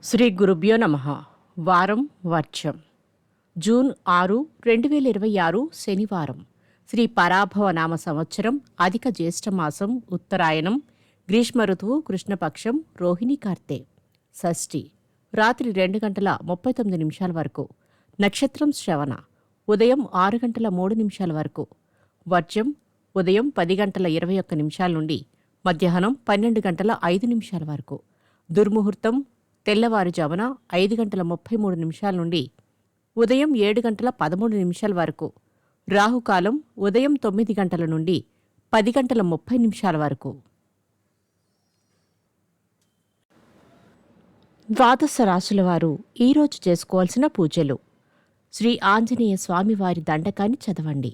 శ్రీ గురుభ్యో నమః. వారం వర్షం. జూన్ 6, 2026 శనివారం. శ్రీ పరాభవ నామ సంవత్సరం. అధిక జ్యేష్ఠమాసం. ఉత్తరాయణం. గ్రీష్మ ఋతువు. కృష్ణపక్షం. రోహిణి కార్తె. షష్ఠి. రాత్రి 2 గంటల 39 నిమిషాల వరకు. నక్షత్రం శ్రవణ. ఉదయం 6 గంటల 3 నిమిషాల వరకు. వర్జం ఉదయం 10 గంటల 21 నిమిషాల నుండి మధ్యాహ్నం 12 గంటల 5 నిమిషాల వరకు. దుర్ముహూర్తం తెల్లవారుజామున 5 గంటల 33 నిమిషాల నుండి ఉదయం 7 గంటల 13 నిమిషాల వరకు. రాహుకాలం ఉదయం 9 గంటల నుండి 10 గంటల 30 నిమిషాల వరకు. ద్వాదశ రాశుల వారు ఈరోజు చేసుకోవాల్సిన పూజలు. శ్రీ ఆంజనేయ స్వామివారి దండకాన్ని చదవండి.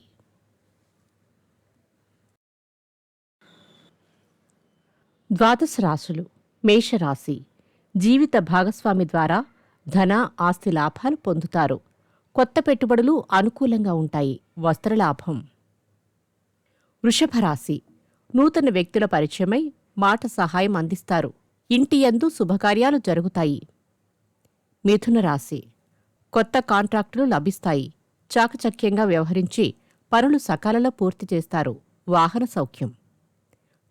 ద్వాదశ రాశులు. మేషరాశి. జీవిత భాగస్వామి ద్వారా ధన ఆస్తి లాభాలు పొందుతారు. కొత్త పెట్టుబడులు అనుకూలంగా ఉంటాయి. వస్త్రలాభం. వృషభరాశి. నూతన వ్యక్తుల పరిచయమై మాట సహాయం అందిస్తారు. ఇంటి యందు శుభకార్యాలు జరుగుతాయి. మిథున రాశి. కొత్త కాంట్రాక్టులు లభిస్తాయి. చాకచక్యంగా వ్యవహరించి పనులు సకాలంలో పూర్తి చేస్తారు. వాహన సౌఖ్యం.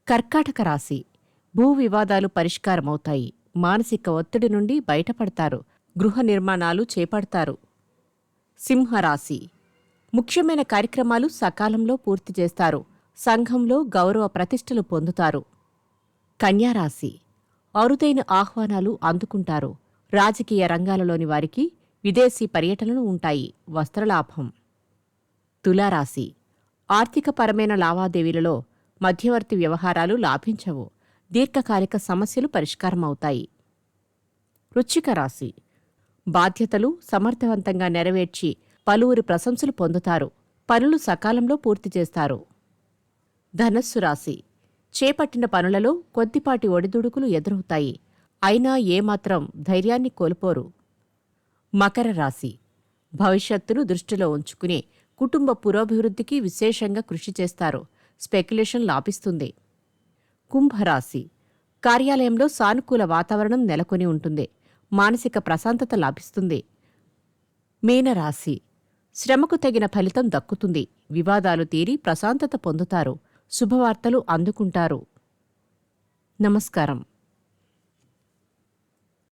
కర్కాటక రాశి. భూ వివాదాలు పరిష్కారమవుతాయి. మానసిక ఒత్తిడి నుండి బయటపడతారు. గృహ నిర్మాణాలు చేపడతారు. సింహరాశి. ముఖ్యమైన కార్యక్రమాలు సకాలంలో పూర్తి చేస్తారు. సంఘంలో గౌరవ ప్రతిష్టలు పొందుతారు. కన్యారాశి. అరుదైన ఆహ్వానాలు అందుకుంటారు. రాజకీయ రంగాలలోని వారికి విదేశీ పర్యటనలు ఉంటాయి. వస్త్రలాభం. తులారాశి. ఆర్థికపరమైన లావాదేవీలలో మధ్యవర్తి వ్యవహారాలు లాభించవు. దీర్ఘకాలిక సమస్యలు పరిష్కారమవుతాయి. వృశ్చిక రాశి. బాధ్యతలు సమర్థవంతంగా నెరవేర్చి పలువురి ప్రశంసలు పొందుతారు. పనులు సకాలంలో పూర్తి చేస్తారు. ధనస్సు రాశి. చేపట్టిన పనులలో కొద్దిపాటి ఒడిదుడుకులు ఎదురవుతాయి. అయినా ఏమాత్రం ధైర్యాన్ని కోల్పోరు. మకర రాశి. భవిష్యత్తును దృష్టిలో ఉంచుకుని కుటుంబ పురోభివృద్ధికి విశేషంగా కృషి చేస్తారు. స్పెక్యులేషన్ లాభిస్తుంది. కుంభరాశి. కార్యాలయంలో సానుకూల వాతావరణం నెలకొని ఉంటుంది. మానసిక ప్రశాంతత లాభిస్తుంది. మీనరాశి. శ్రమకు తగిన ఫలితం దక్కుతుంది. వివాదాలు తీరి ప్రశాంతత పొందుతారు. శుభవార్తలు అందుకుంటారు. నమస్కారం.